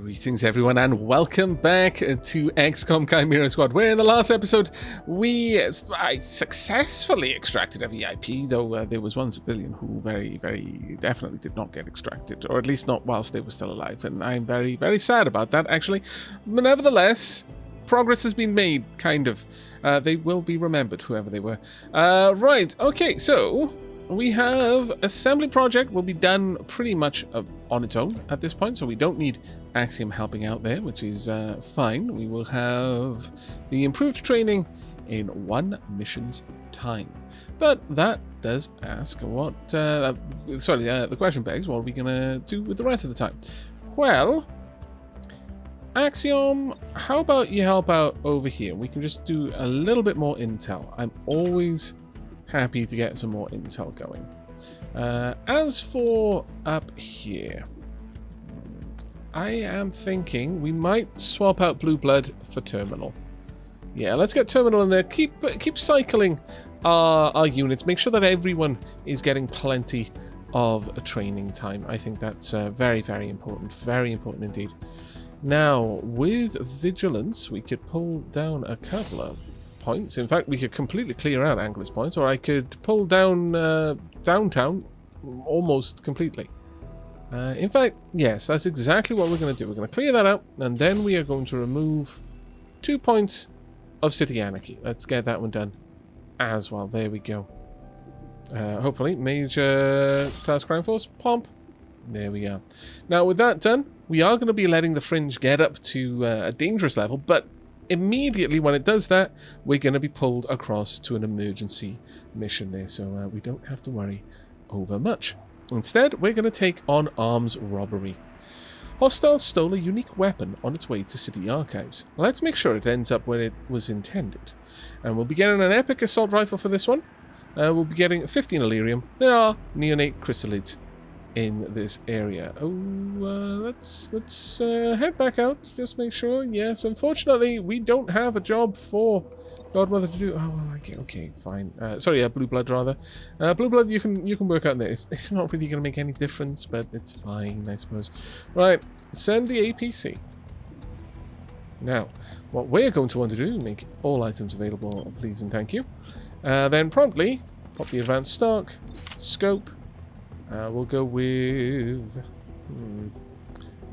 Greetings everyone and welcome back to Xcom Chimera Squad, where in the last episode I successfully extracted a VIP, though there was one civilian who very definitely did not get extracted, or at least not whilst they were still alive, and I'm very sad about that actually. But nevertheless, progress has been made, kind of. They will be remembered, whoever they were. Right, okay, so we have assembly project will be done pretty much on its own at this point, so we don't need Axiom helping out there, which is fine. We will have the improved training in 1 mission's time. But that does ask what... the question begs, what are we going to do with the rest of the time? Well, Axiom, how about you help out over here? We can just do a little bit more intel. I'm always happy to get some more intel going. As for up here, I am thinking we might swap out Blue Blood for Terminal. Yeah, let's get Terminal in there. Keep cycling our units. Make sure that everyone is getting plenty of training time. I think that's very important. Very important indeed. Now, with Vigilance, we could pull down a couple of points. In fact, we could completely clear out Angler's Point, or I could pull down downtown almost completely. In fact, yes, that's exactly what we're going to do. We're going to clear that out, and then we are going to remove 2 points of City Anarchy. Let's get that one done as well. There we go. Hopefully, Major Task Crime Force, Pomp. There we are. Now, with that done, we are going to be letting the Fringe get up to a dangerous level, but immediately when it does that, we're going to be pulled across to an emergency mission there, so we don't have to worry over much. Instead, we're going to take on arms robbery. Hostiles stole a unique weapon on its way to City Archives. Let's make sure it ends up where it was intended. And we'll be getting an epic assault rifle for this one. We'll be getting 15 Illyrium. There are neonate chrysalids in this area. Oh, let's head back out. Just make sure. Yes, unfortunately, we don't have a job for Godmother to do. Oh well, okay, fine. Sorry, Blue Blood rather. Blue Blood, you can work out there. It's not really going to make any difference, but it's fine, I suppose. Right, send the APC. Now, what we're going to want to do, make all items available, please and thank you. Then promptly pop the advanced stock, scope. We'll go with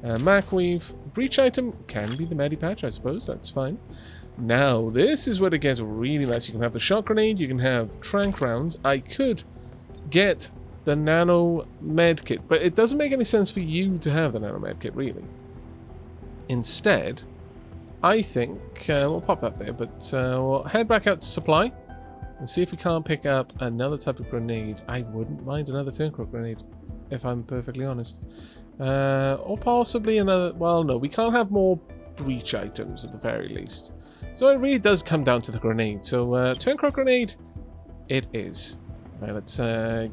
Macweave. Breach item can be the Medipatch, I suppose. That's fine. Now, this is where it gets really nice. You can have the shot grenade, you can have trank rounds. I could get the nano med kit, but it doesn't make any sense for you to have the nano med kit, really. Instead, I think we'll pop that there, but we'll head back out to supply and see if we can't pick up another type of grenade. I wouldn't mind another turncoat grenade, if I'm perfectly honest. Or possibly another... Well, no, we can't have more breach items at the very least. So it really does come down to the grenade. So turncoat grenade, it is. Right, let's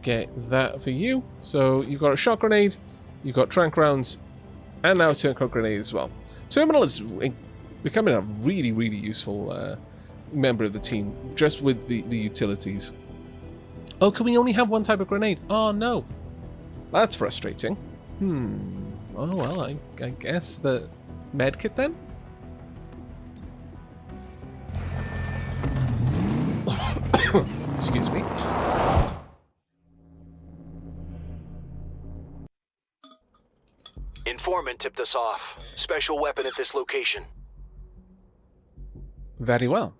get that for you. So you've got a shot grenade, you've got trank rounds, and now a turncoat grenade as well. Terminal is becoming a really useful member of the team, just with the utilities. Oh, can we only have one type of grenade? Oh no, that's frustrating. Oh well, I guess the medkit then. Excuse me. Informant tipped us off. Special weapon at this location. Very well.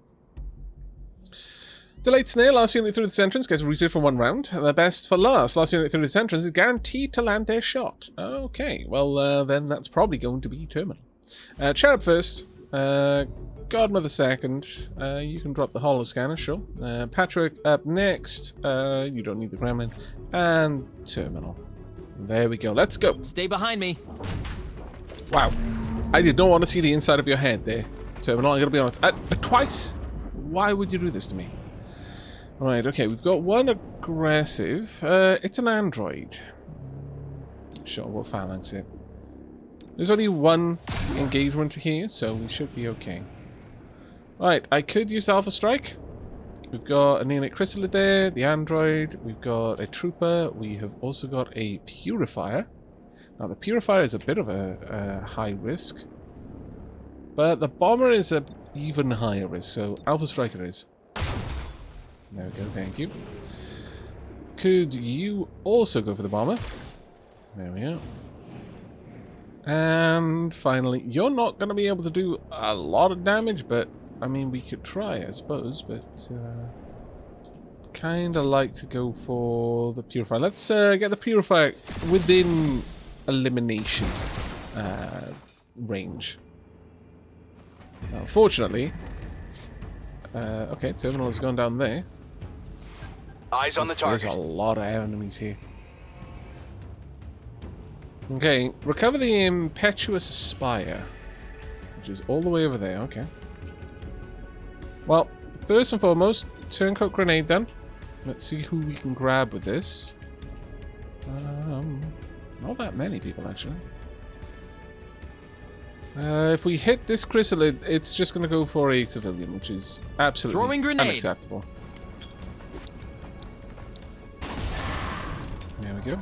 Delayed snare, last unit through this entrance gets routed for 1 round. The best for last. Last unit through this entrance is guaranteed to land their shot. Okay, well then that's probably going to be Terminal. Cherub first. Godmother second. You can drop the holo scanner, sure. Patrick up next. You don't need the gremlin. And Terminal. There we go. Let's go. Stay behind me. Wow. I did not want to see the inside of your head there, Terminal. I'm going to be honest. Twice? Why would you do this to me? Right, okay. We've got one aggressive. It's an android. Sure, we'll phalanx it. There's only one engagement here, so we should be okay. Right, I could use Alpha Strike. We've got a neonate chrysalid there, the android. We've got a trooper. We have also got a purifier. Now, the Purifier is a bit of a high risk. But the Bomber is a even higher risk, so Alpha Striker is. There we go, thank you. Could you also go for the Bomber? There we are. And finally, you're not going to be able to do a lot of damage, but, I mean, we could try, I suppose, but kind of like to go for the Purifier. Let's get the Purifier within elimination range. Now, fortunately, okay, Terminal has gone down there. Eyes on the target. There's a lot of enemies here. Okay, recover the Impetuous Spire, which is all the way over there. Okay. Well, first and foremost, Turncoat Grenade then. Let's see who we can grab with this. Not that many people, actually. If we hit this chrysalid, it's just going to go for a civilian, which is absolutely unacceptable. There we go.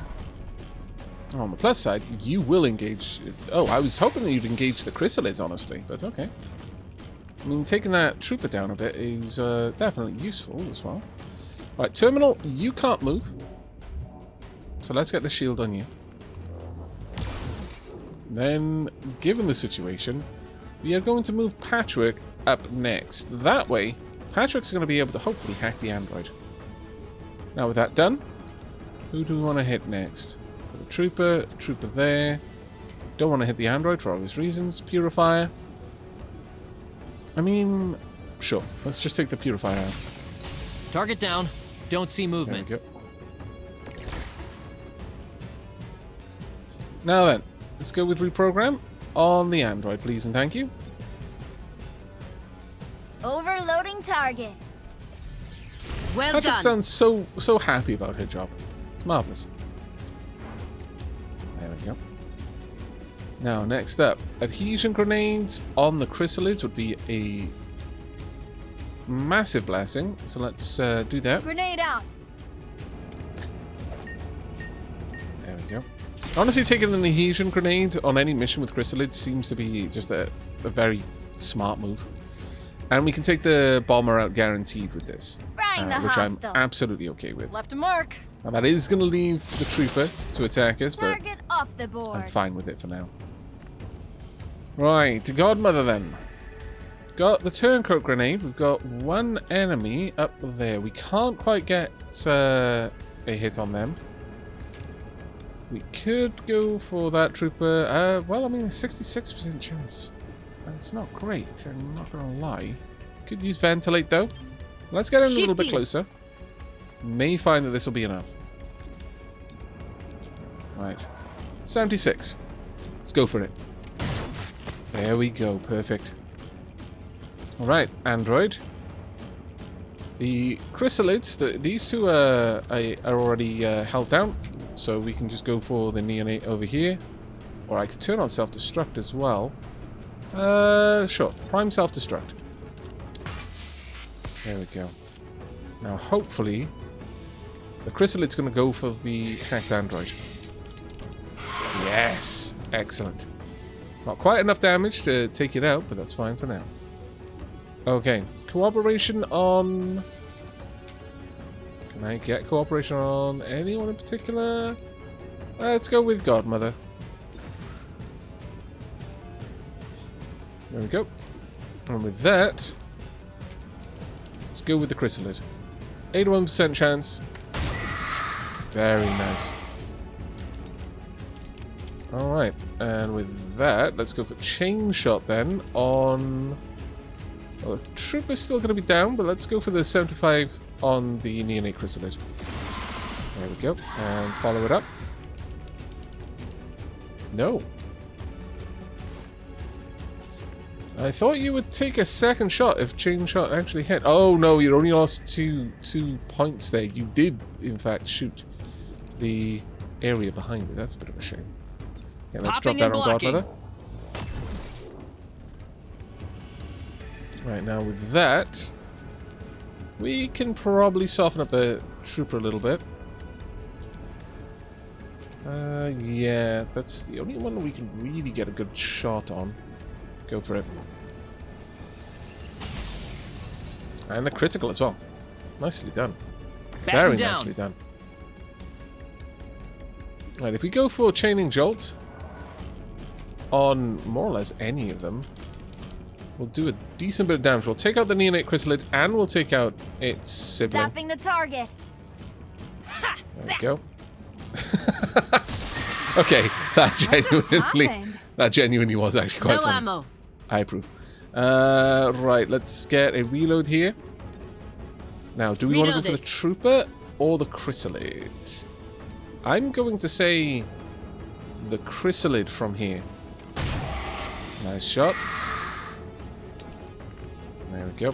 On the plus side, you will engage... Oh, I was hoping that you'd engage the chrysalids, honestly, but okay. I mean, taking that trooper down a bit is definitely useful as well. Right, Terminal, you can't move. So let's get the shield on you. Then, given the situation, we are going to move Patchwork up next. That way, Patchwork's going to be able to hopefully hack the android. Now, with that done, who do we want to hit next? Trooper there. Don't want to hit the android for obvious reasons. Purifier. I mean, sure. Let's just take the Purifier out. Target down. Don't see movement. There we go. Now then, let's go with reprogram on the android, please and thank you. Overloading target. Well Patrick done. sounds so happy about her job. It's marvelous. There we go. Now, next up, adhesion grenades on the chrysalids would be a massive blessing. So let's do that. Grenade out. There we go. Honestly, taking an adhesion grenade on any mission with chrysalids seems to be just a very smart move. And we can take the bomber out guaranteed with this, which I'm absolutely okay with. Left a mark. Now that is going to leave the trooper to attack us, but Target off the board. I'm fine with it for now. Right, to Godmother then. Got the turncoat grenade. We've got one enemy up there. We can't quite get a hit on them. We could go for that trooper. Well, I mean, a 66% chance. That's not great, I'm not going to lie. Could use Ventilate, though. Let's get in a little bit closer. May find that this will be enough. Right. 76. Let's go for it. There we go. Perfect. Alright, Android. The chrysalids, these two are already held down. So we can just go for the neonate over here. Or I could turn on self-destruct as well. Sure. Prime self-destruct. There we go. Now, hopefully, the chrysalid's going to go for the hacked android. Yes! Excellent. Not quite enough damage to take it out, but that's fine for now. Okay. Cooperation on... Can I get cooperation on anyone in particular? Let's go with Godmother. There we go. And with that, let's go with the chrysalid. 81% chance. Very nice. Alright, and with that, let's go for chain shot then on... Well, the trooper's still going to be down, but let's go for the 75 on the neonate chrysalid. There we go. And follow it up. No. I thought you would take a second shot if chain shot actually hit. Oh no, you only lost two points there. You did, in fact, shoot the area behind it. That's a bit of a shame. Okay, let's drop that on Godmother. Right, now with that, we can probably soften up the trooper a little bit. Yeah, that's the only one we can really get a good shot on. Go for it. And a critical as well. Nicely done. Very nicely done. Right, if we go for Chaining Jolt on more or less any of them, we'll do a decent bit of damage. We'll take out the Neonate Chrysalid and we'll take out its sibling. Zapping the target. Ha! There we go. Okay, that genuinely was actually quite funny. ammo. I approve. Right, let's get a reload here. Now, do we want to go for the Trooper or the Chrysalid? I'm going to say the Chrysalid from here. Nice shot. There we go.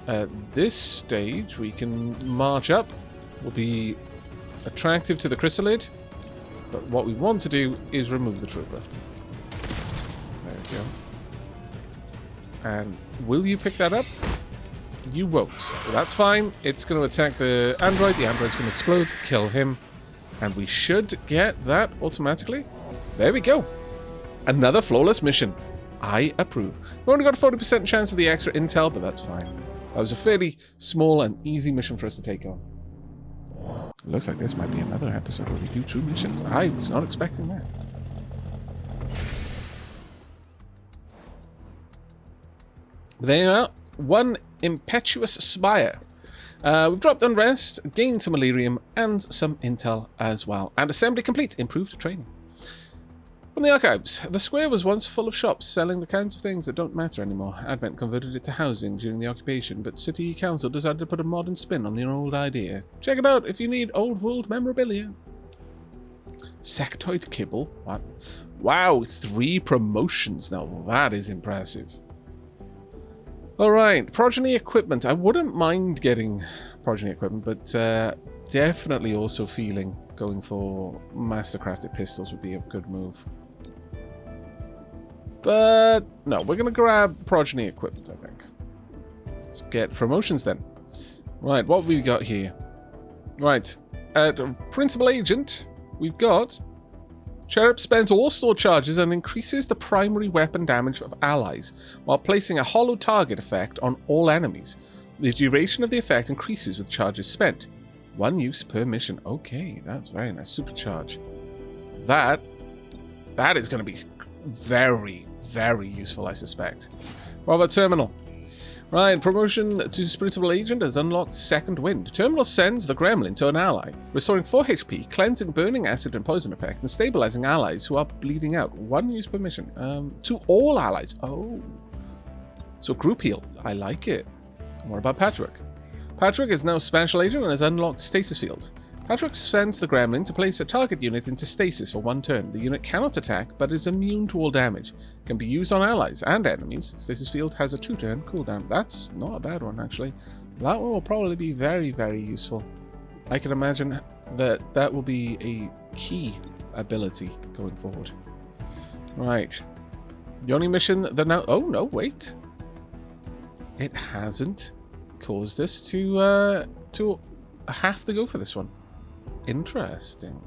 At this stage, we can march up. We'll be attractive to the Chrysalid. But what we want to do is remove the Trooper. There we go. And will you pick that up? You won't. Well, that's fine. It's going to attack the android. The android's going to explode, kill him. And we should get that automatically. There we go. Another flawless mission. I approve. We only got a 40% chance of the extra intel, but that's fine. That was a fairly small and easy mission for us to take on. It looks like this might be another episode where we do 2 missions. I was not expecting that. There you are. 1 impetuous spire. We've dropped unrest, gained some Illyrium, and some intel as well. And assembly complete. Improved training. From the archives, the square was once full of shops selling the kinds of things that don't matter anymore. Advent converted it to housing during the occupation, but City Council decided to put a modern spin on their old idea. Check it out if you need old world memorabilia. Sectoid kibble? What? Wow, 3 promotions now. That is impressive. Alright, progeny equipment. I wouldn't mind getting progeny equipment, but definitely also feeling going for mastercrafted pistols would be a good move. But no, we're going to grab progeny equipment, I think. Let's get promotions then. Right, what have we got here? Right, at Principal Agent, we've got Cherub spends all stored charges and increases the primary weapon damage of allies while placing a hollow target effect on all enemies. The duration of the effect increases with charges spent. 1 use per mission. Okay, that's very nice. Supercharge. That is going to be very, very useful, I suspect. What about Terminal? Right, promotion to Principal Agent has unlocked Second Wind. Terminal sends the Gremlin to an ally, restoring 4 HP, cleansing burning acid and poison effects, and stabilizing allies who are bleeding out. 1 use per mission. To all allies. Oh. So group heal. I like it. What about Patchwork? Patchwork is now Special Agent and has unlocked Stasis Field. Patchwork sends the Gremlin to place a target unit into stasis for 1 turn. The unit cannot attack, but is immune to all damage. Can be used on allies and enemies. Stasis Field has a 2-turn cooldown. That's not a bad one, actually. That one will probably be very, very useful. I can imagine that will be a key ability going forward. Right. The only mission that now... Oh, no, wait. It hasn't caused us to have to go for this one. Interesting.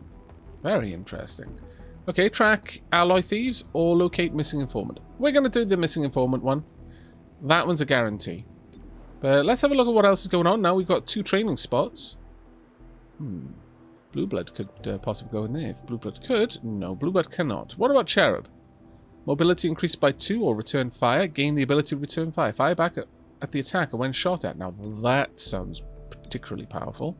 Very interesting. Okay, track alloy thieves or locate missing informant. We're going to do the missing informant one. That one's a guarantee. But let's have a look at what else is going on. Now we've got 2 training spots. Blue Blood could possibly go in there. If Blue Blood could, no, Blue Blood cannot. What about Cherub? Mobility increased by 2 or return fire. Gain the ability to return fire. Fire back at the attacker when shot at. Now that sounds particularly powerful.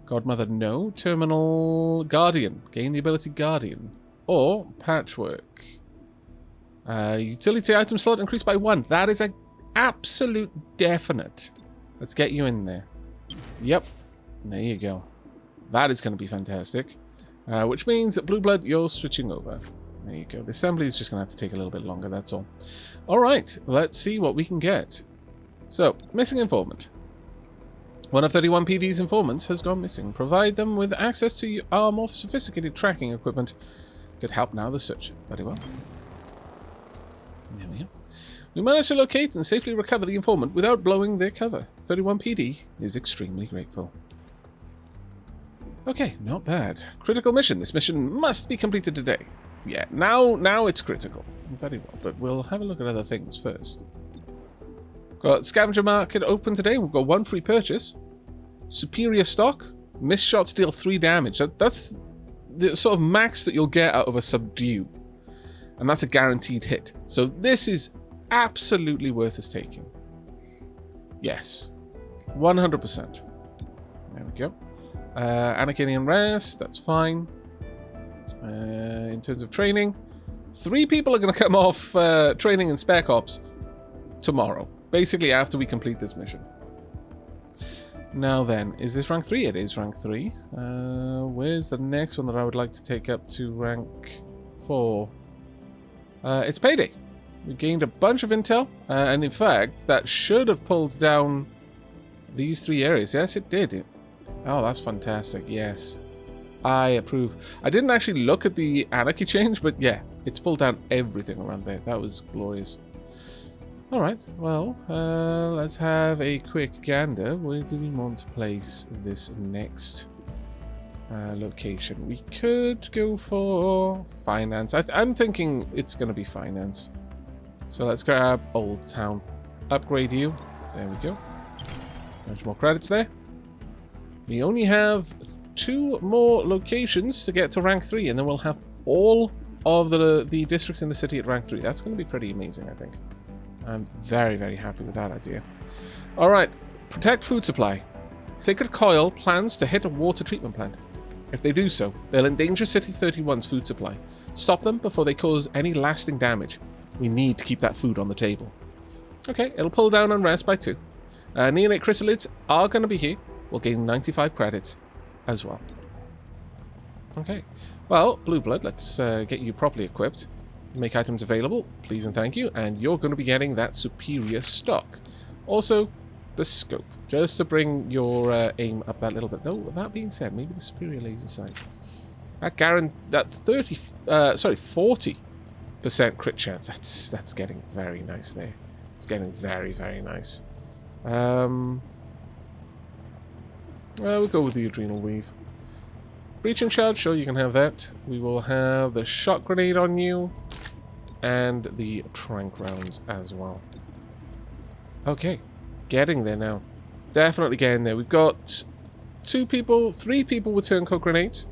Godmother, no. Terminal Guardian. Gain the ability Guardian. Or Patchwork. Utility item slot increased by 1. That is an absolute definite. Let's get you in there. Yep. There you go. That is going to be fantastic. Which means that Blue Blood, you're switching over. There you go. The assembly is just going to have to take a little bit longer, that's all. Alright, let's see what we can get. So, missing informant. One of 31 PD's informants has gone missing. Provide them with access to our more sophisticated tracking equipment. Could help now the search. Very well. There we are. We managed to locate and safely recover the informant without blowing their cover. 31 PD is extremely grateful. Okay, not bad. Critical mission. This mission must be completed today. Yeah, now it's critical. Very well, but we'll have a look at other things first. Got scavenger market open today. We've got 1 free purchase. Superior stock. Missed shots deal 3 damage. That's the sort of max that you'll get out of a subdue. And that's a guaranteed hit. So this is absolutely worth us taking. Yes. 100%. There we go. Anakin rest. That's fine. In terms of training, 3 people are going to come off training in Spec Ops tomorrow. Basically after we complete this mission. Now then, is this rank 3? It is rank 3. Where's the next one that I would like to take up to rank 4? It's Payday. We gained a bunch of intel, and in fact, that should have pulled down these 3 areas. Yes, it did. Oh, that's fantastic. Yes. I approve. I didn't actually look at the anarchy change, but yeah, it's pulled down everything around there. That was glorious. Alright, well, let's have a quick gander. Where do we want to place this next location? We could go for finance. I'm thinking it's going to be finance. So let's grab Old Town. Upgrade you. There we go. Bunch more credits there. We only have 2 more locations to get to rank 3, and then we'll have all of the districts in the city at rank 3. That's going to be pretty amazing, I think. I'm very, very happy with that idea. Alright, protect food supply. Sacred Coil plans to hit a water treatment plant. If they do so, they'll endanger City 31's food supply. Stop them before they cause any lasting damage. We need to keep that food on the table. Okay, it'll pull down unrest by 2. Neonate chrysalids are going to be here. We'll gain 95 credits as well. Okay, well, Blue Blood, let's get you properly equipped. Make items available, please and thank you, and you're going to be getting that superior stock. Also, the scope, just to bring your aim up that little bit. Though, that being said, maybe the superior laser sight. That 40% crit chance. That's getting very nice there. It's getting very, very nice. We'll go with the Adrenal Weave. Breaching Shard, sure, you can have that. We will have the Shock Grenade on you. And the Trank Rounds as well. Okay. Getting there now. Definitely getting there. We've got 3 people with Turncoat Grenades.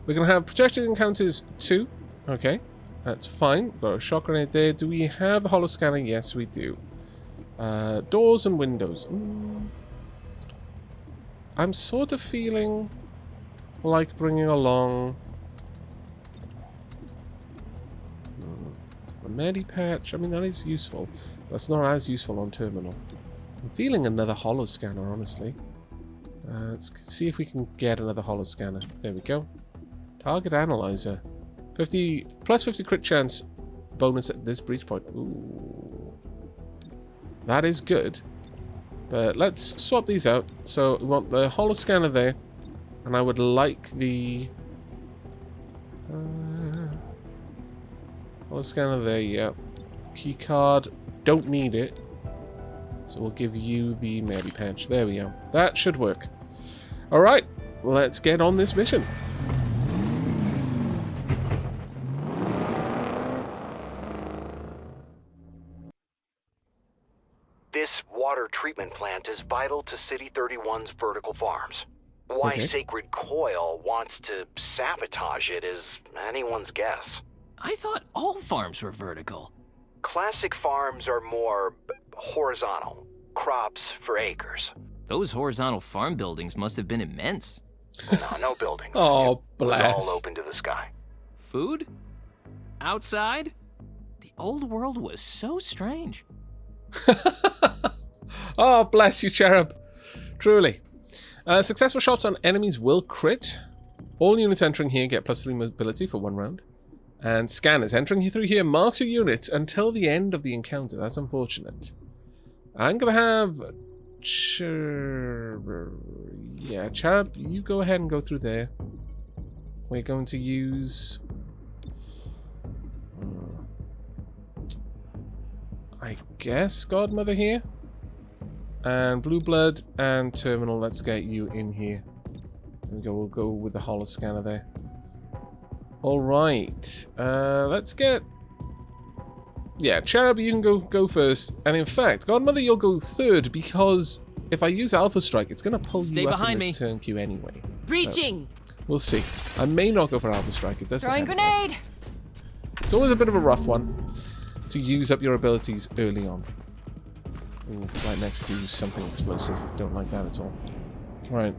We're going to have Projected Encounters 2. Okay. That's fine. Got a Shock Grenade there. Do we have the Holo Scanner? Yes, we do. Doors and windows. I'm sort of feeling like bringing along the Medipatch. I mean, that is useful. That's not as useful on terminal. I'm feeling another Holo Scanner, honestly. Let's see if we can get another Holo Scanner. There we go. Target Analyzer. 50 plus 50 crit chance bonus at this breach point. Ooh. That is good. But let's swap these out. So we want the Holo Scanner there. And I would like the Holo Scanner there, yeah. Key card, don't need it. So we'll give you the Medipatch. There we are. That should work. Alright, let's get on this mission. This water treatment plant is vital to City 31's vertical farms. Why Sacred Coil wants to sabotage it is anyone's guess. I thought all farms were vertical. Classic farms are more horizontal. Crops for acres. Those horizontal farm buildings must have been immense. No buildings. Oh, It was bless. all open to the sky. Food? Outside? The old world was so strange. Oh, bless you, Cherub. Truly. Successful shots on enemies will crit. All units entering here get +3 mobility for 1 round. And scanners entering through here marks your unit until the end of the encounter. That's unfortunate. I'm going to have... Cherub, you go ahead and go through there. We're going to use... I guess Godmother here. And Blue Blood and Terminal, let's get you in here. There we go. We'll go with the holo scanner there. All right. Let's get. Yeah, Cherub, you can go first. And in fact, Godmother, you'll go third because if I use Alpha Strike, it's going to pull Stay you up behind in the me. turn queue anyway. Breaching! We'll see. I may not go for Alpha Strike. It does. Throwing depend. grenade! It's always a bit of a rough one to use up your abilities early on. Ooh, right next to something explosive. Don't like that at all. Right.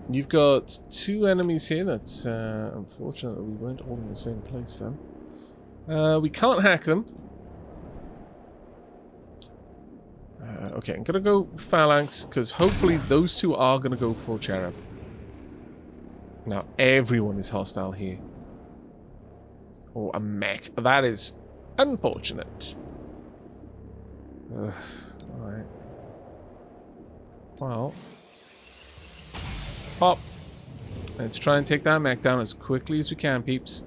You've got two enemies here. That's unfortunate that we weren't all in the same place then. We can't hack them. Okay, I'm going to go Phalanx, because hopefully those two are going to go full Cherub. Now, everyone is hostile here. Oh, a mech. That is unfortunate. Alright. Well. Pop. Let's try and take that mech down as quickly as we can, peeps.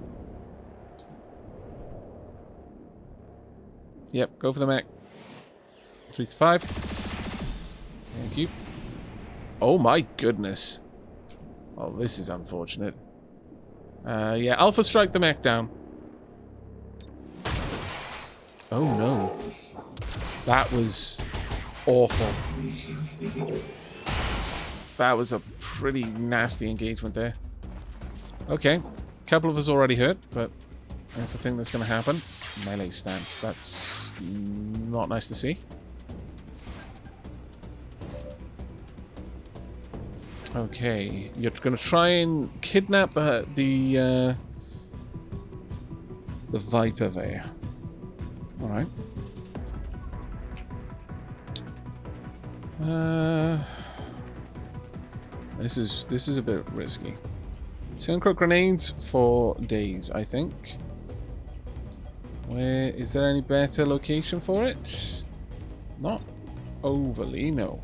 Yep, go for the mech. 3 to 5. Thank you. Oh my goodness. Well, this is unfortunate. Yeah, Alpha Strike the mech down. Oh no. That was awful. That was a pretty nasty engagement there. Okay. A couple of us already hurt, but that's the thing that's going to happen. Melee stance. That's not nice to see. Okay, you're going to try and kidnap the Viper there. All right. This is a bit risky. Turncroak grenades for days, I think. Where is there any better location for it? Not overly, no.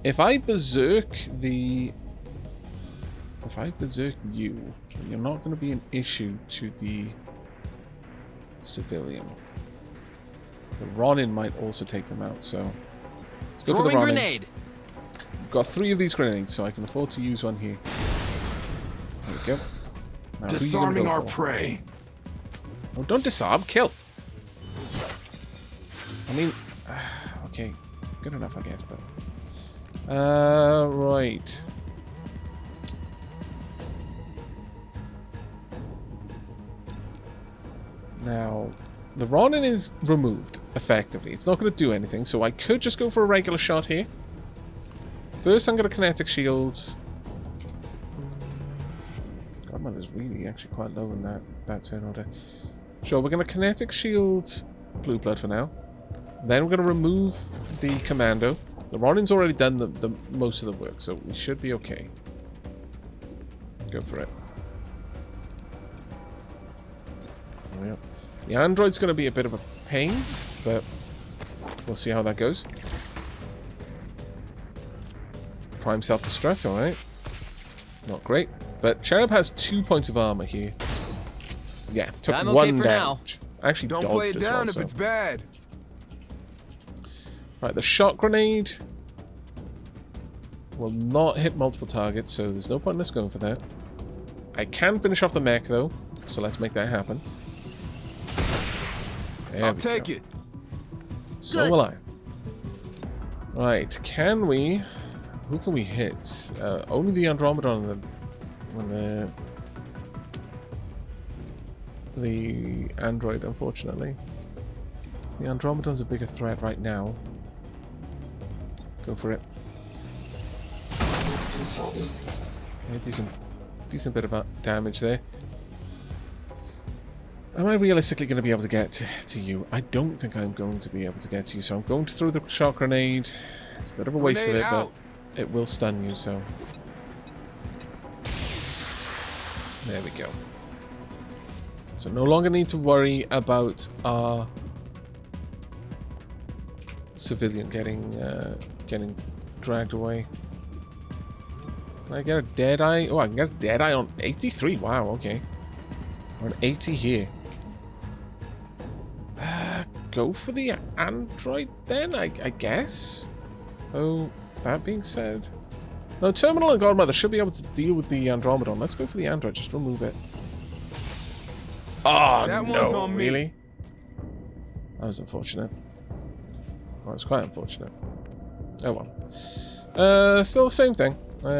If I berserk you, you're not going to be an issue to the civilian. The Ronin might also take them out, so let's go for the Ronin. Grenade. I've got 3 of these grenades, so I can afford to use one here. There we go. Now, disarming our prey. Oh, don't disarm, kill. I mean, okay, it's good enough, I guess, but. Right. Now, the Ronin is removed, effectively. It's not going to do anything, so I could just go for a regular shot here. First, I'm going to kinetic shield. Godmother's really actually quite low in that turn order. Sure, we're going to kinetic shield Blue Blood for now. Then we're going to remove the Commando. The Ronin's already done the most of the work, so we should be okay. Go for it. There we go. The android's going to be a bit of a pain, but we'll see how that goes. Prime self-destruct, alright. Not great. But Cherub has 2 points of armor here. Yeah, took I'm okay 1 for damage. Actually, Don't dodged play it as down well, if so. it's bad. Right, the shot grenade will not hit multiple targets, so there's no point in us going for that. I can finish off the mech, though, so let's make that happen. There I'll we take go. it. So will I. Right, can we... Who can we hit? Only the Andromedon and the android, unfortunately. The Andromedon's a bigger threat right now. Go for it. Okay, decent bit of damage there. Am I realistically going to be able to get to you? I don't think I'm going to be able to get to you, so I'm going to throw the shot grenade. It's a bit of a waste of it, but it will stun you, so... There we go. So no longer need to worry about our civilian getting dragged away. Can I get a dead eye? Oh, I can get a dead eye on 83. Wow, okay. We're on 80 here. Go for the android then, I guess. Oh, that being said, No, Terminal and Godmother should be able to deal with the Andromedon. Let's go for the Android. Just remove it. Oh, That one's no. on me. Really? That was unfortunate. That was quite unfortunate. Oh, well. Still the same thing. Nano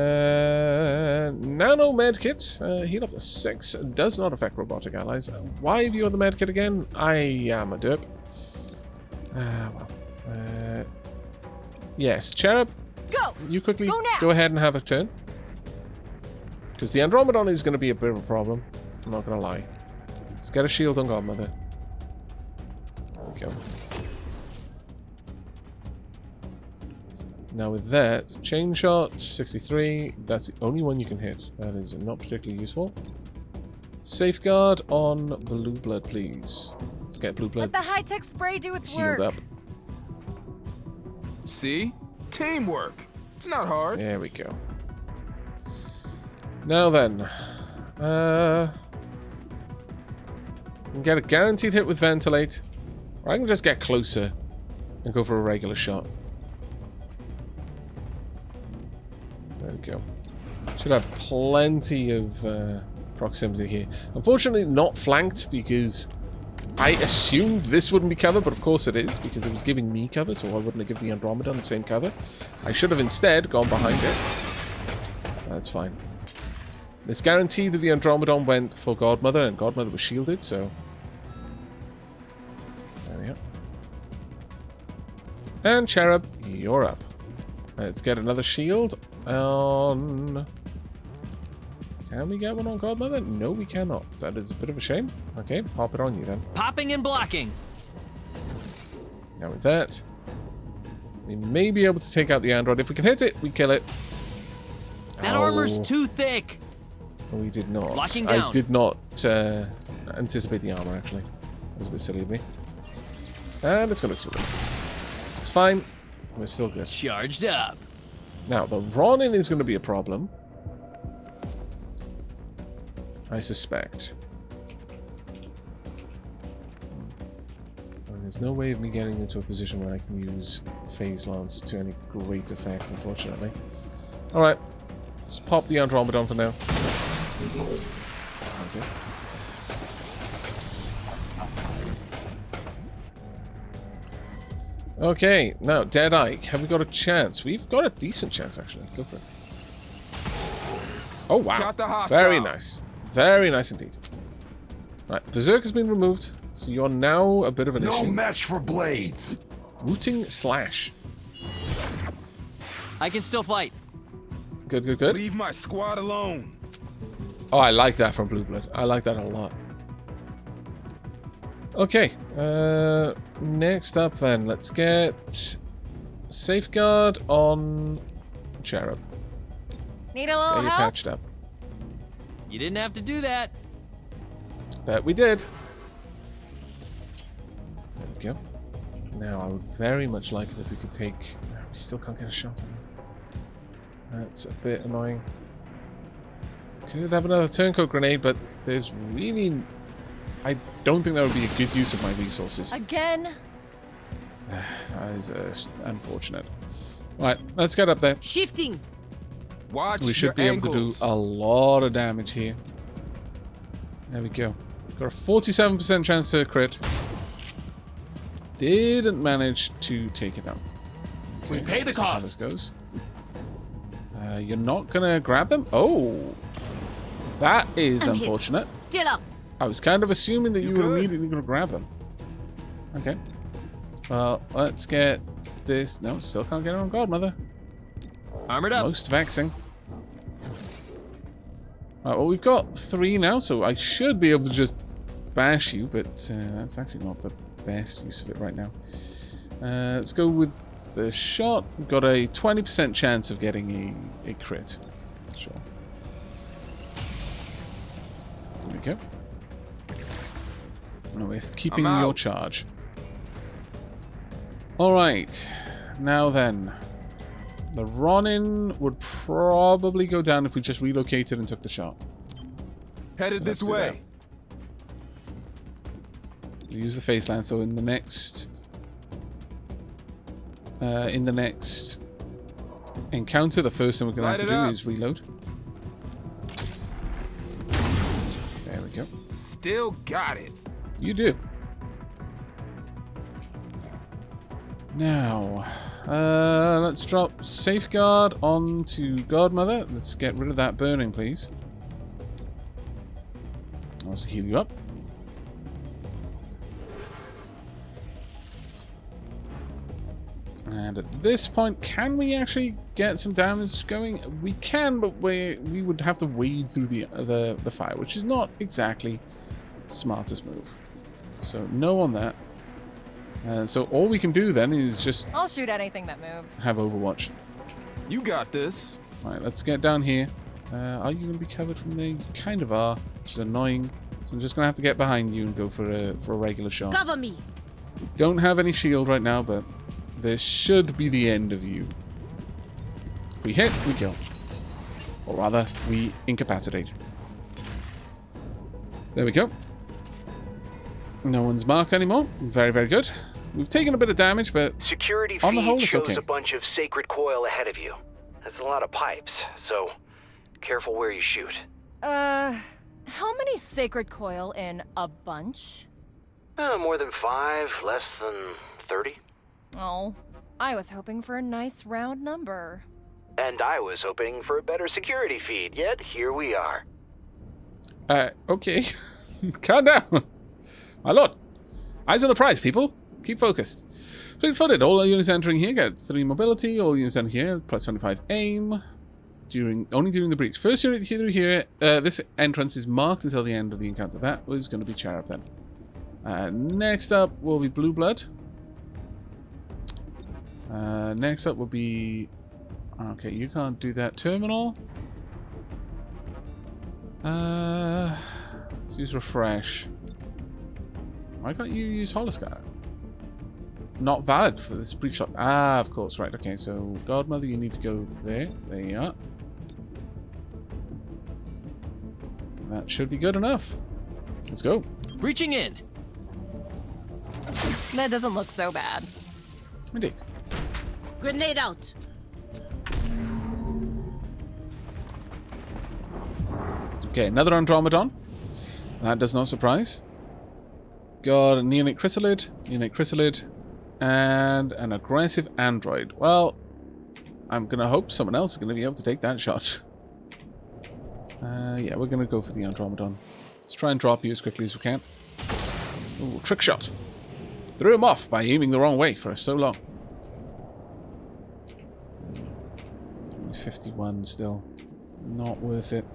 medkit. Heal up to 6. Does not affect robotic allies. Why have you on the medkit again? I am a derp. Well. Yes, Cherub. Go! You quickly Go now. go ahead and have a turn. Because the Andromedon is going to be a bit of a problem. I'm not going to lie. Let's get a shield on Godmother. There we go. Now with that, chain shot, 63. That's the only one you can hit. That is not particularly useful. Safeguard on blue blood, please. Let's get blue blood. Let the high-tech spray do its Healed work. up. See? Teamwork. It's not hard. There we go. Now then, we can get a guaranteed hit with ventilate, or I can just get closer and go for a regular shot. There we go. Should have plenty of proximity here. Unfortunately, not flanked because I assumed this wouldn't be cover, but of course it is because it was giving me cover, so I wouldn't have given the Andromedon the same cover. I should have instead gone behind it. That's fine. It's guaranteed that the Andromedon went for Godmother, and Godmother was shielded, so... There we go. And Cherub, you're up. Let's get another shield on... Can we get one on Godmother? No, we cannot. That is a bit of a shame. Okay, pop it on you then. Popping and blocking. Now with that, we may be able to take out the android. If we can hit it, we kill it. That armor's too thick. We did not. Locking down. I did not anticipate the armor, actually. That was a bit silly of me. And it's going to explode. It's fine. We're still good. Charged up. Now, the Ronin is going to be a problem. I suspect. And there's no way of me getting into a position where I can use Phase Lance to any great effect, unfortunately. Alright. Let's pop the Andromedon for now. Okay. Okay, now, Dead Ike. Have we got a chance? We've got a decent chance, actually. Go for it. Oh, wow. Got the hostile. Very nice. Very nice indeed. Right, Berserk has been removed, so you're now a bit of an issue. No match for blades. Rooting Slash. I can still fight. Good, good, good. Leave my squad alone. Oh, I like that from Blue Blood. I like that a lot. Okay, next up then, let's get Safeguard on Cherub. Need a little Get you help? patched up. You didn't have to do that. Bet we did. There we go. Now, I would very much like it if we could take... We still can't get a shot on him. That's a bit annoying. Could have another turncoat grenade, but there's really... I don't think that would be a good use of my resources. Again? That is unfortunate. Right, let's get up there. Shifting. Watch We should be your able to do ankles. a lot of damage here. There we go. Got a 47% chance to crit. Didn't manage to take it out. Okay, We pay the let's see how cost. this goes. You're not gonna grab them? Oh, that is I'm hit. unfortunate. Still up. I was kind of assuming that you were good? immediately gonna grab them. Okay. Well, let's get this. No, still can't get it on Godmother. Armored up. Most vexing. Right, well, we've got 3 now, so I should be able to just bash you, but that's actually not the best use of it right now. Let's go with the shot. We've got a 20% chance of getting a crit. Sure. There we go. No, we're keeping I'm your out. charge. Alright. Now then. The Ronin would probably go down if we just relocated and took the shot. Headed So this let's do way. We use the face lance, so in the next encounter, the first thing we're going to have to do is reload. There we go. Still got it. You do. Now, let's drop Safeguard onto Godmother. Let's get rid of that burning, please. I'll also heal you up. And at this point, can we actually get some damage going? We can, but we would have to wade through the fire, which is not exactly smartest move. So no on that. So all we can do then is just I'll shoot anything that moves. have Overwatch. You got this. All right, let's get down here. Are you going to be covered from there? You kind of are, which is annoying. So I'm just going to have to get behind you and go for a regular shot. Cover me. We don't have any shield right now, but this should be the end of you. If we hit, we kill. Or rather, we incapacitate. There we go. No one's marked anymore. Very, very good. We've taken a bit of damage, but Security on the whole, feed it's shows okay. a bunch of sacred coil ahead of you. That's a lot of pipes, so careful where you shoot. How many sacred coil in a bunch? More than 5, less than 30. Oh, I was hoping for a nice round number. And I was hoping for a better security feed, yet here we are. Okay. Calm down. My lord. Eyes on the prize, people. Keep focused. Fleet-footed. All units entering here get 3 mobility. All units entering here plus 25 aim. Only during the breach. First unit through here. This entrance is marked until the end of the encounter. That was going to be Cherub then. Next up will be Blue Blood. Next up will be... Okay, you can't do that. Terminal. Let's use Refresh. Why can't you use Holoscar? Not valid for this breach shot. Ah, of course. Right, okay. So, Godmother, you need to go there. There you are. That should be good enough. Let's go. Reaching in. That doesn't look so bad. Indeed. Grenade out. Okay, another Andromedon. That does not surprise. Got a Neonate Chrysalid, and an aggressive android. Well, I'm going to hope someone else is going to be able to take that shot. Yeah, we're going to go for the Andromedon. Let's try and drop you as quickly as we can. Ooh, trick shot. Threw him off by aiming the wrong way for so long. 51 still. Not worth it.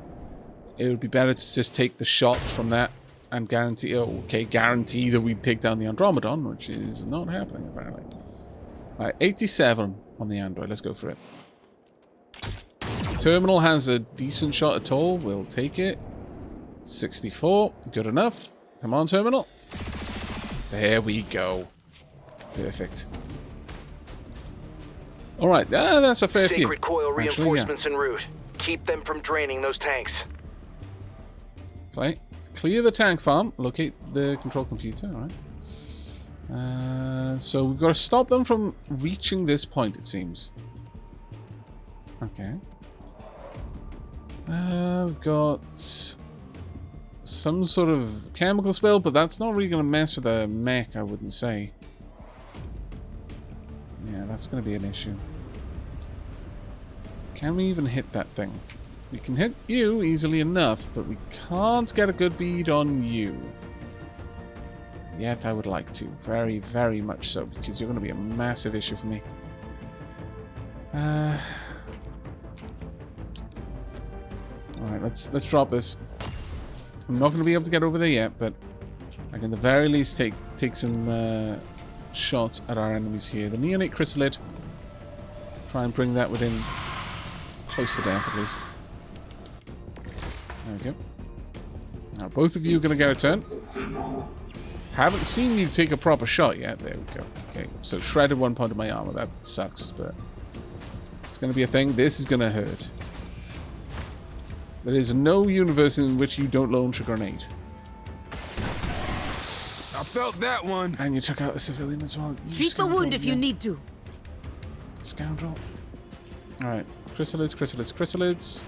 It would be better to just take the shot from that and guarantee that we'd take down the Andromedon, which is not happening apparently. Alright, 87 on the android. Let's go for it. Terminal has a decent shot at all. We'll take it. 64. Good enough. Come on, Terminal. There we go. Perfect. Alright, that's a fair few. Sacred coil Actually, reinforcements en route. Keep them from draining those tanks. Okay. Clear the tank farm. Locate the control computer. Alright. So we've got to stop them from reaching this point, it seems. Okay. We've got some sort of chemical spill, but that's not really going to mess with a mech, I wouldn't say. Yeah, that's going to be an issue. Can we even hit that thing? We can hit you easily enough, but we can't get a good bead on you. Yet I would like to. Very, very much so, because you're going to be a massive issue for me. Alright, let's drop this. I'm not going to be able to get over there yet, but I can at the very least take some shots at our enemies here. The Neonate Chrysalid. Try and bring that within close to death at least. There we go. Now both of you are going to get a turn. Haven't seen you take a proper shot yet. There we go. Okay, so shredded one point of my armor. That sucks, but it's going to be a thing. This is going to hurt. There is no universe in which you don't launch a grenade. I felt that one. And you took out a civilian as well. You Treat the scoundrel, wound if you yeah. need to. Scoundrel. Alright. Chrysalids, chrysalids, chrysalids.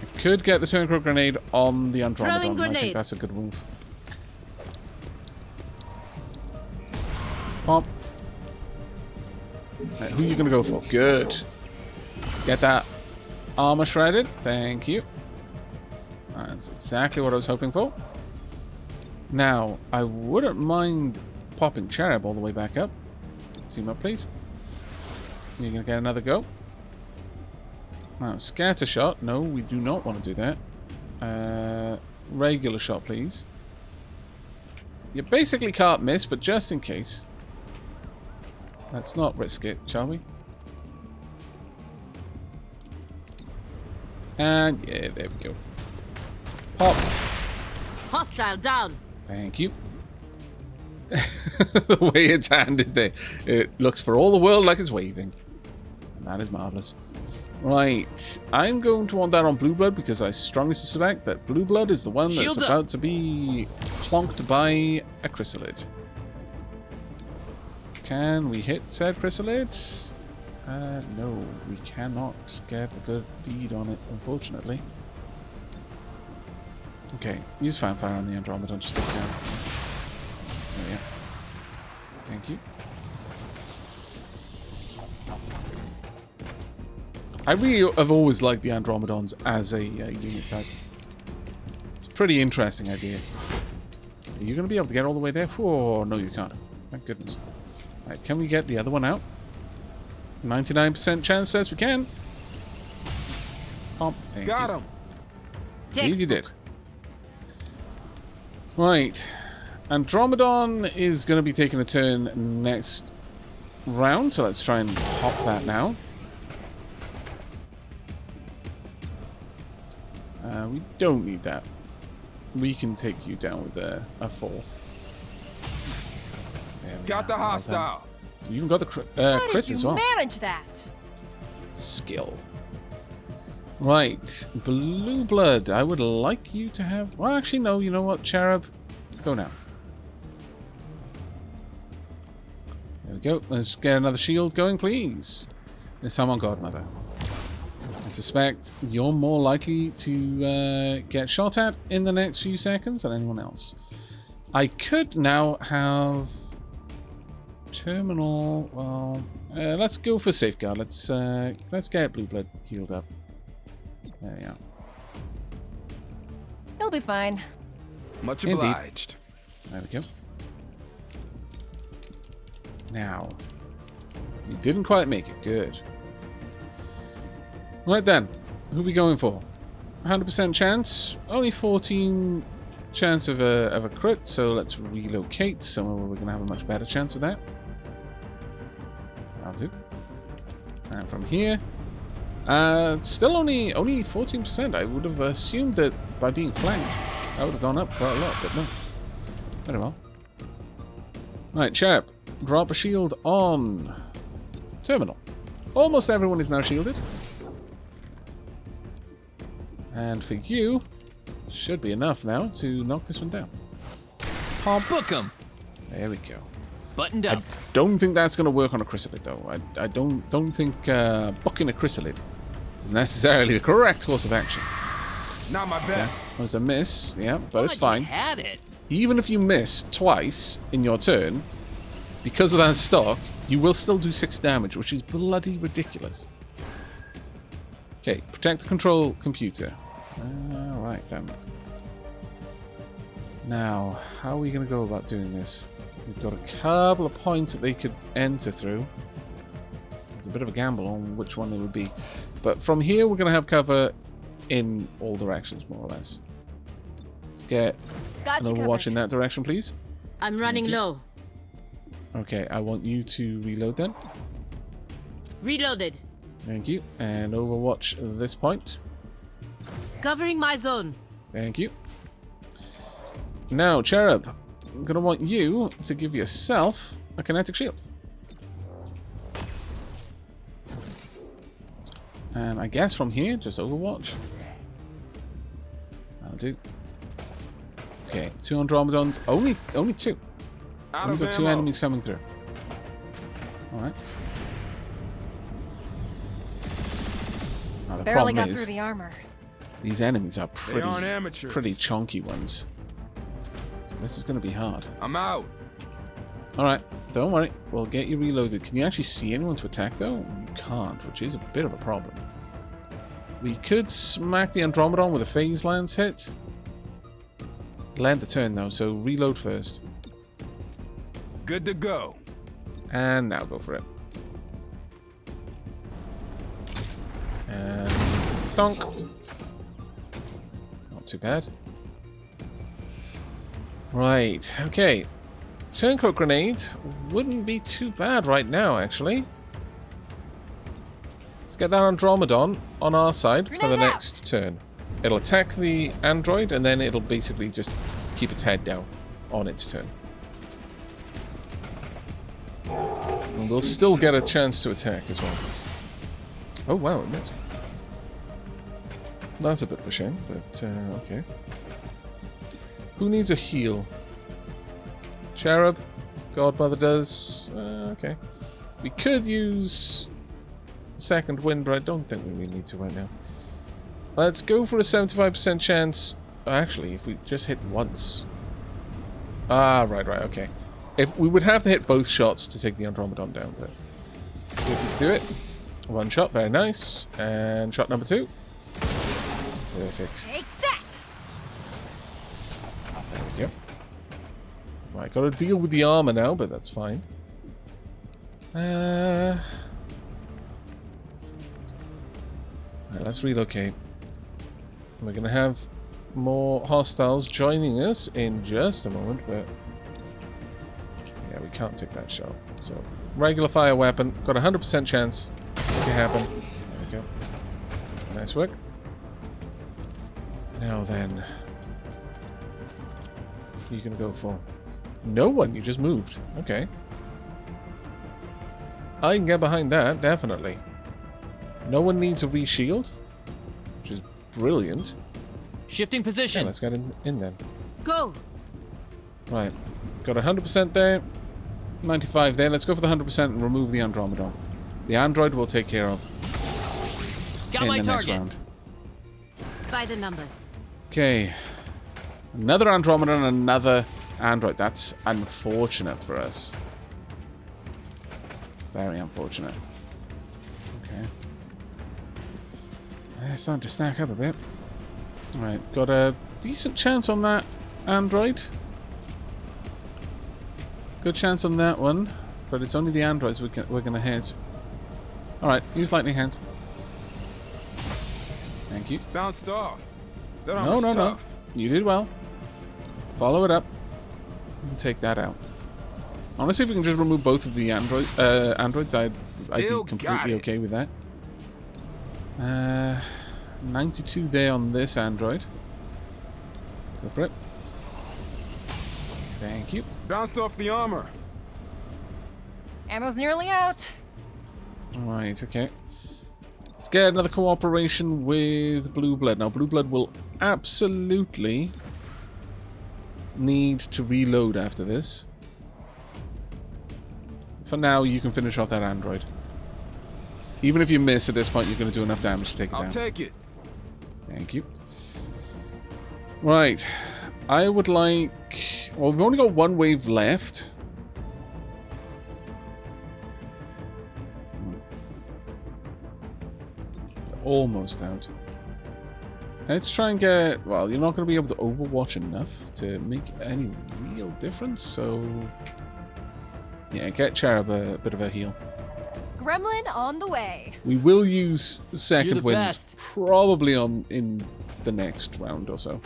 I could get the Turncrow grenade on the Andromedon. Throwing I think grenade. that's a good move. Pop. Right, who are you going to go for? Good. Get that armor shredded. Thank you. That's exactly what I was hoping for. Now, I wouldn't mind popping Cherub all the way back up. Team up, please. You're going to get another go. Now, scatter shot. No, we do not want to do that. Regular shot, please. You basically can't miss, but just in case. Let's not risk it, shall we? And yeah, there we go. Pop. Hostile down. Thank you. The way its hand is there. It looks for all the world like it's waving. And that is marvellous. Right. I'm going to want that on Blue Blood because I strongly suspect that Blue Blood is the one that's Shields up. about to be plonked by a chrysalid. Can we hit said chrysalid? No, we cannot get a good bead on it, unfortunately. Okay, use fanfare on the Andromedon just to take down. There we go. Thank you. I really have always liked the Andromedons as a unit type. It's a pretty interesting idea. Are you going to be able to get all the way there? Oh, no, you can't. Thank goodness. Right, can we get the other one out? 99% chance says we can. Oh, thank Got you. him. Indeed you did. Right. Andromedon is going to be taking a turn next round, so let's try and pop that now. We don't need that. We can take you down with a 4. There we Got are. the Well done. hostile. You even got the How crit did you as well. manage that? Skill. Right. Blue Blood. I would like you to have... Well, actually, no. You know what? Cherub. Go now. There we go. Let's get another shield going, please. This time on Godmother. I suspect you're more likely to get shot at in the next few seconds than anyone else. I could now have... Terminal. Well, let's go for safeguard. Let's get Blue Blood healed up. There we are. He'll be fine. Much Indeed. obliged. There we go. Now, you didn't quite make it. Good. Right then, who are we going for? 100% chance. Only 14 chance of a crit. So let's relocate somewhere where we're going to have a much better chance of that. I'll do. And from here, still only 14%. I would have assumed that by being flanked, that would have gone up quite a lot, but no. Very well. Right, Cherub, drop a shield on Terminal. Almost everyone is now shielded. And for you, should be enough now to knock this one down. Book 'em. There we go. Buttoned I up. don't think that's going to work on a chrysalid, though. I don't think bucking a chrysalid is necessarily the correct course of action. Not my best. That was a miss, yeah, but it's Thought you fine. had it. Even if you miss twice in your turn, because of that stock, you will still do 6 damage, which is bloody ridiculous. Okay, protect the control computer. Alright then. Now, how are we going to go about doing this? We've got a couple of points that they could enter through. There's a bit of a gamble on which one they would be. But from here, we're going to have cover in all directions, more or less. Let's get Got an you Overwatch covered. in that direction, please. I'm running Thank you. low. Okay, I want you to reload then. Reloaded. Thank you. And Overwatch this point. Covering my zone. Thank you. Now, Cherub, I'm going to want you to give yourself a kinetic shield. And I guess from here, just Overwatch. That'll do. Okay, 2 Andromedons. Only 2. Out Only of got 2 ammo. enemies coming through. Alright. Now, the Barely problem got is, through the armor. these enemies are They aren't amateurs. pretty chunky ones. So this is going to be hard. I'm out. Alright, don't worry. We'll get you reloaded. Can you actually see anyone to attack, though? You can't, which is a bit of a problem. We could smack the Andromedon with a phase lance hit. Land the turn, though, so reload first. Good to go. And now go for it. And donk. Not too bad. Right, okay. Turncoat grenade wouldn't be too bad right now, actually. Let's get that Andromedon on our side for the next turn. It'll attack the android, and then it'll basically just keep its head down on its turn. And we'll still get a chance to attack as well. Oh, wow, it missed. That's a bit of a shame, but okay. Who needs a heal? Cherub? Godmother does. Okay. We could use second wind, but I don't think we really need to right now. Let's go for a 75% chance. Actually, if we just hit once. Ah, right, okay. If we would have to hit both shots to take the Andromedon down, but see if we can do it. One shot, very nice. And shot number 2. Perfect. Take that! There we go. Right, gotta deal with the armor now, but that's fine. Right, let's relocate. We're gonna have more hostiles joining us in just a moment, but yeah, we can't take that shot. So, regular fire weapon, got a 100% chance to happen. There we go. Nice work. Now then, who are you gonna go for? No one, you just moved. Okay. I can get behind that, definitely. No one needs a reshield, which is brilliant. Shifting position. Yeah, let's get in then. Go. Right. Got 100% there. 95 there. Let's go for the 100% and remove the Andromedon. The android we'll take care of Got in my the next target. round. By the numbers. Okay. Another Andromedon and another android. That's unfortunate for us. Very unfortunate. Okay. They're starting to stack up a bit. Right, got a decent chance on that android. Good chance on that one, but it's only the androids we're going to hit. Alright, use lightning hands. Thank you. Bounced off. That No. tough. You did well. Follow it up and take that out. Honestly, if we can just remove both of the androids, I'd Still be got completely it. okay with that. 92 there on this android. Go for it. Thank you. Bounced off the armor. Ammo's nearly out. Alright, okay. Let's get another cooperation with Blue Blood. Now, Blue Blood will absolutely need to reload after this. For now, you can finish off that android. Even if you miss at this point, you're going to do enough damage to take it I'll down. take it. Thank you. Right. I would like... Well, we've only got one wave left. Almost out. Let's try and get... Well, you're not going to be able to overwatch enough to make any real difference, so... Yeah, get Cherub a bit of a heal. Gremlin on the way. We will use You're second the wind best. probably in the next round or so.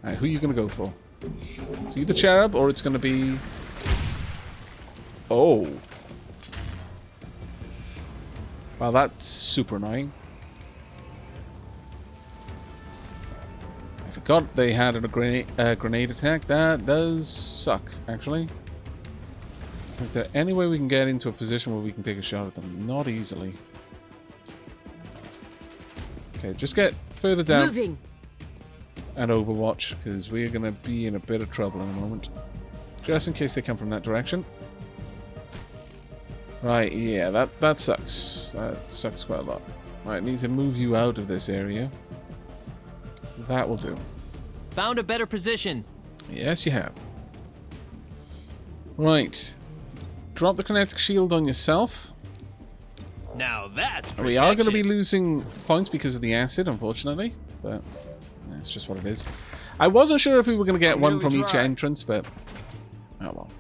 Alright, who are you going to go for? It's either Cherub or it's going to be... Oh. Well, that's super annoying. I forgot they had a grenade attack. That does suck, actually. Is there any way we can get into a position where we can take a shot at them? Not easily. Okay, just get further down Moving. and overwatch, because we're going to be in a bit of trouble in a moment. Just in case they come from that direction. Right, yeah, that sucks. That sucks quite a lot. Right, need to move you out of this area. That will do. Found a better position. Yes, you have. Right. Drop the kinetic shield on yourself. Now that's protection. We are going to be losing points because of the acid, unfortunately. But it's just what it is. I wasn't sure if we were going to get one from each entrance, but oh well.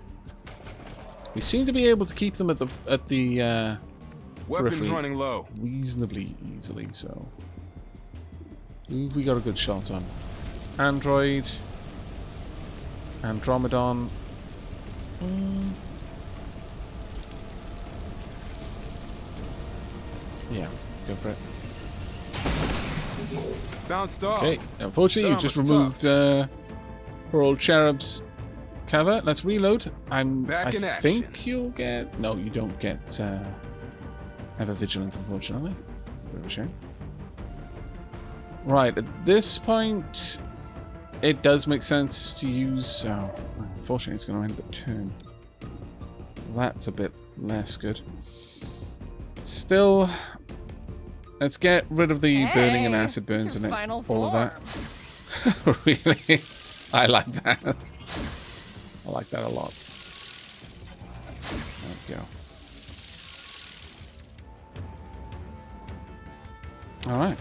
We seem to be able to keep them at the Weapons periphery running low. reasonably easily. So who have we got a good shot on? Android, Andromedon. Yeah, go for it. Bounced off. Okay, unfortunately, you Damn, just it's removed poor old Cherub's cover. Let's reload. I Back in action. think you'll get... No, you don't get Ever Vigilant, unfortunately. Bit of a shame. Right, at this point, it does make sense to use... Oh, unfortunately, it's going to end the turn. That's a bit less good. Still... Let's get rid of the burning and acid burns and all of that. Really? I like that. I like that a lot. There we go. Alright.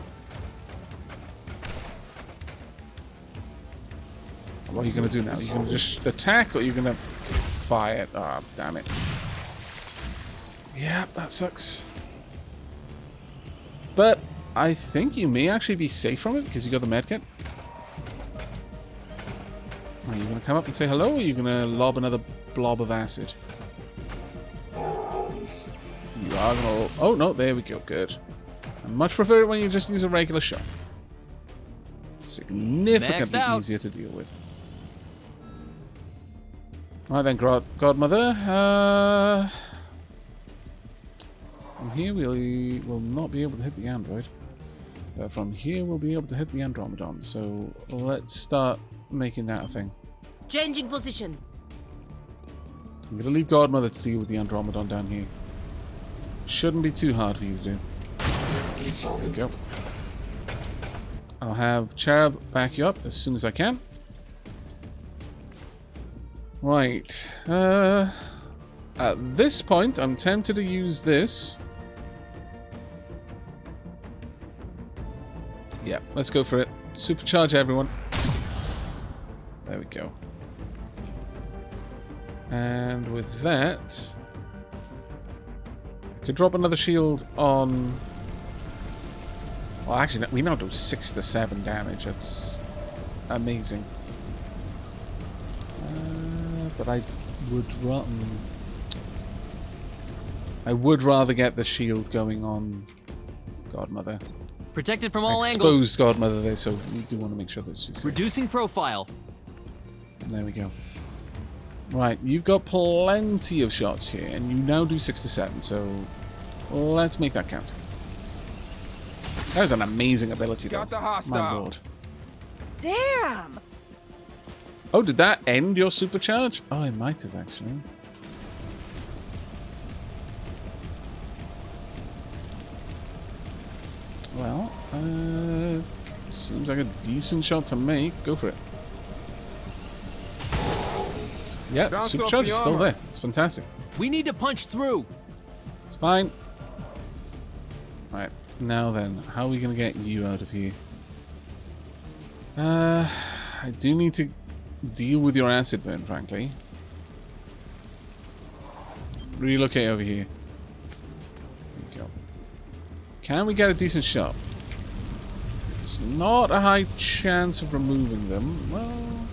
What are you going to do now? Are you going to just attack or are you going to fire? Ah, oh, damn it. Yeah, that sucks. But I think you may actually be safe from it because you got the medkit. Are you going to come up and say hello, or are you going to lob another blob of acid? You are going to... Oh, no, there we go. Good. I much prefer it when you just use a regular shot. Significantly easier to deal with. Right then, Godmother. From here, we will not be able to hit the android. But from here, we'll be able to hit the Andromedon. So let's start making that a thing. Changing position. I'm going to leave Godmother to deal with the Andromedon down here. Shouldn't be too hard for you to do. There we go. I'll have Cherub back you up as soon as I can. Right. At this point, I'm tempted to use this. Yeah, let's go for it. Supercharge everyone. There we go. And with that, I could drop another shield on... Well, actually, we now do 6 to 7 damage. That's amazing. But I would rather get the shield going on Godmother. Protected from all Exposed angles. Godmother there, so we do want to make sure that she's safe. Reducing profile. There we go. Right, you've got plenty of shots here, and you now do 6 to 7, so let's make that count. That was an amazing ability, though. Got the hostile. My lord. Damn! Oh, did that end your supercharge? Oh, it might have, actually. Well, seems like a decent shot to make. Go for it. Yeah, supercharge is still there. It's fantastic. We need to punch through. It's fine. Right, now then, how are we going to get you out of here? I do need to deal with your acid burn, frankly. Relocate over here. There we go. Can we get a decent shot? It's not a high chance of removing them. Well,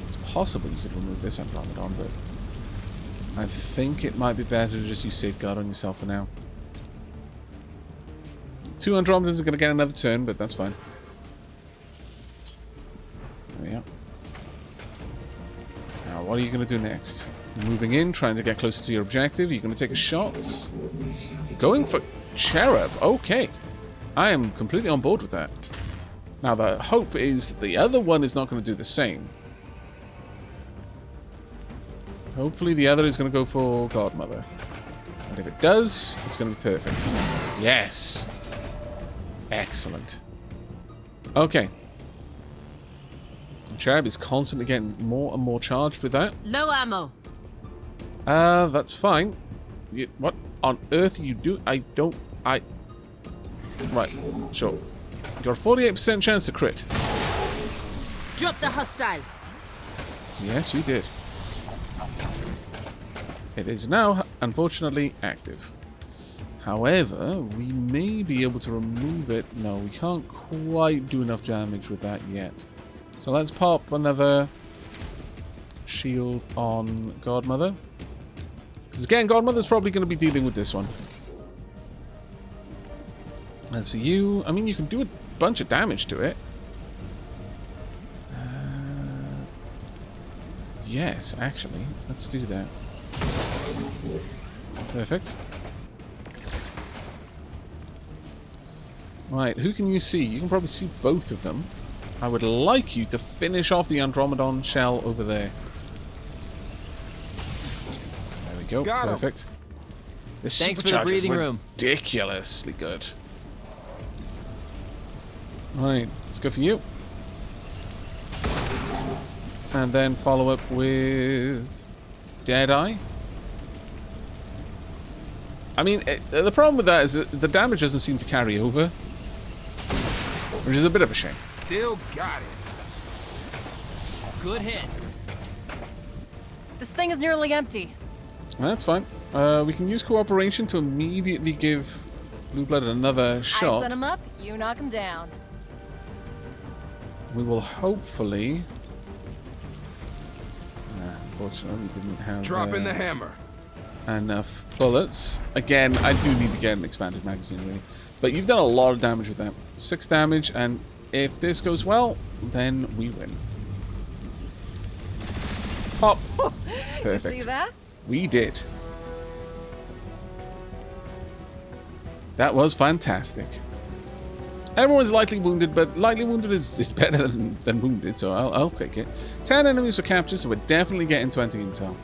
it's possible you could remove this Andromedon, but I think it might be better to just use Safeguard on yourself for now. 2 Andromedons are going to get another turn, but that's fine. There we are. Now, what are you going to do next? Moving in, trying to get closer to your objective. You're going to take a shot. Going for Cherub. Okay. I am completely on board with that. Now, the hope is that the other one is not going to do the same. Hopefully the other is going to go for Godmother. And if it does, it's going to be perfect. Yes! Excellent. Okay. Cherub is constantly getting more and more charged with that. Low ammo. That's fine. What on earth are you do? Right, sure. You got a 48% chance to crit. Drop the hostile. Yes, you did. It is now, unfortunately, active. However, we may be able to remove it. No, we can't quite do enough damage with that yet. So let's pop another shield on Godmother. Because again, Godmother's probably going to be dealing with this one. And so you, I mean, you can do a bunch of damage to it. Yes, actually. Let's do that. Perfect. Right, who can you see? You can probably see both of them. I would like you to finish off the Andromedon shell over there. There we go. Got him. Perfect. This Thanks for the supercharger is breathing room. ridiculously good. Right, let's go for you. And then follow up with Deadeye. I mean, the problem with that is that the damage doesn't seem to carry over. Which is a bit of a shame. Still got it. Good hit. This thing is nearly empty. That's fine. We can use cooperation to immediately give Blue Blood another I shot. set him up, you knock him down. We will hopefully... unfortunately, we didn't have Dropping the hammer. enough bullets. Again, I do need to get an expanded magazine, really. But you've done a lot of damage with that. 6 damage, and if this goes well, then we win. Pop. Perfect. You see that? We did. That was fantastic. Everyone's lightly wounded, but lightly wounded is better than wounded, so I'll take it. 10 enemies were captured, so we're definitely getting 20 intel.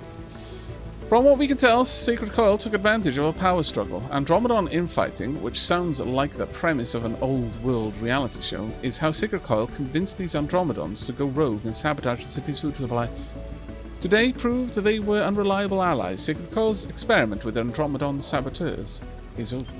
From what we can tell, Sacred Coil took advantage of a power struggle. Andromedon infighting, which sounds like the premise of an old world reality show, is how Sacred Coil convinced these Andromedons to go rogue and sabotage the city's food supply. Today proved they were unreliable allies. Sacred Coil's experiment with Andromedon saboteurs is over.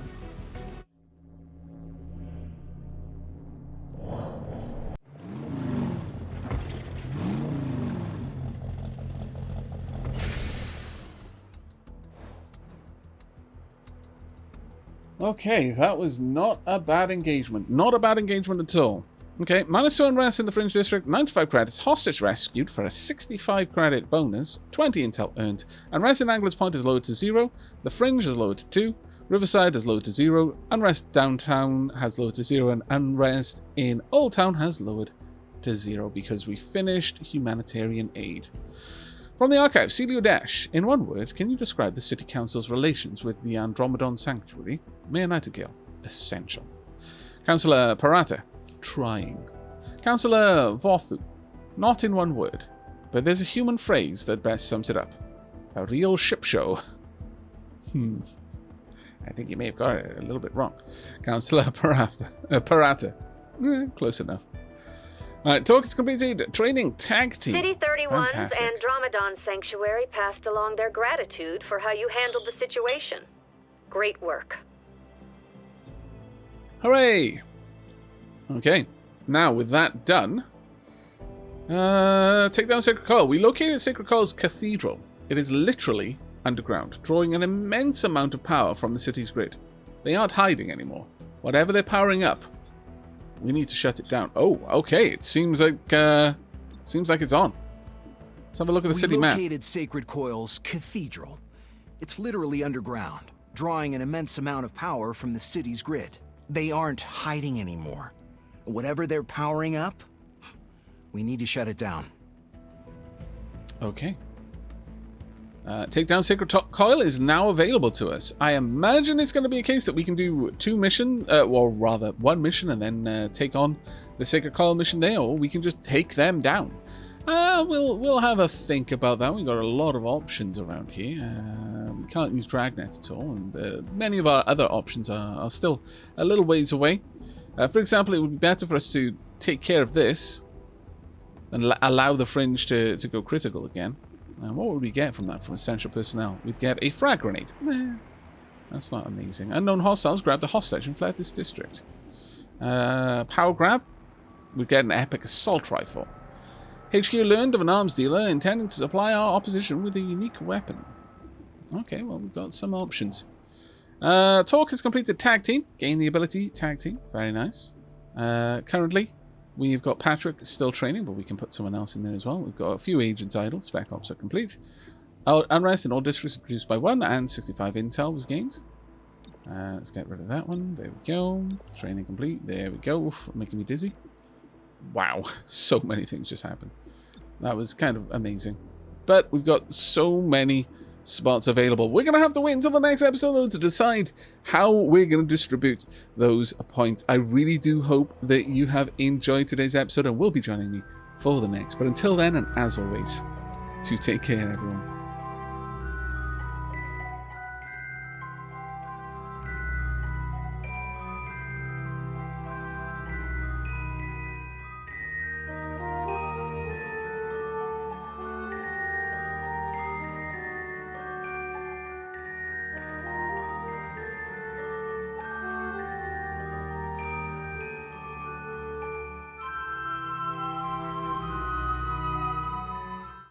Okay, that was not a bad engagement. Not a bad engagement at all. Okay, minus 2 unrest in the Fringe District, 95 credits, hostage rescued for a 65 credit bonus, 20 intel earned. Unrest in Angler's Point is lowered to 0, the Fringe is lowered to 2, Riverside is lowered to 0, unrest downtown has lowered to 0, and unrest in Old Town has lowered to 0 because we finished humanitarian aid. From the archive, Celio Dash. In one word, can you describe the City Council's relations with the Andromedon Sanctuary? Mayor Nightingale. Essential. Councillor Parata. Trying. Councillor Vothu. Not in one word, but there's a human phrase that best sums it up. A real ship show. I think you may have got it a little bit wrong. Councillor Parata. Close enough. Alright, talk is completed. Training tag team. City 31's Fantastic. Andromedon Sanctuary passed along their gratitude for how you handled the situation. Great work. Hooray! Okay, now with that done, take down Sacred Coil. We located Sacred Coil's cathedral. It is literally underground, drawing an immense amount of power from the city's grid. They aren't hiding anymore. Whatever they're powering up, we need to shut it down. Oh, okay. It seems like it's on. Let's have a look at the city map. We located Sacred Coil's cathedral. It's literally underground, drawing an immense amount of power from the city's grid. They aren't hiding anymore. Whatever they're powering up, we need to shut it down. Okay. Take down Sacred Coil is now available to us. I imagine it's going to be a case that we can do 2 missions, well, rather 1 mission and then take on the Sacred Coil mission there, or we can just take them down. We'll have a think about that. We've got a lot of options around here. We can't use Dragnet at all, and many of our other options are still a little ways away. For example, it would be better for us to take care of this and allow the Fringe to go critical again. What would we get from that from essential personnel? We'd get a frag grenade. That's not amazing. Unknown hostiles grabbed a hostage and fled this district. Power grab. We'd get an epic assault rifle. HQ learned of an arms dealer intending to supply our opposition with a unique weapon. Okay, well, we've got some options. Talk has completed tag team. Gain the ability tag team. Very nice. Currently, we've got Patrick still training, but we can put someone else in there as well. We've got a few agents idle. Spec ops are complete. Unrest in all districts reduced by 1, and 65 intel was gained. Let's get rid of that one. There we go. Training complete. There we go. Oof, making me dizzy. Wow, so many things just happened. That was kind of amazing. But we've got so many spots available. We're going to have to wait until the next episode, though, to decide how we're going to distribute those points. I really do hope that you have enjoyed today's episode and will be joining me for the next. But until then, and as always, to take care, everyone.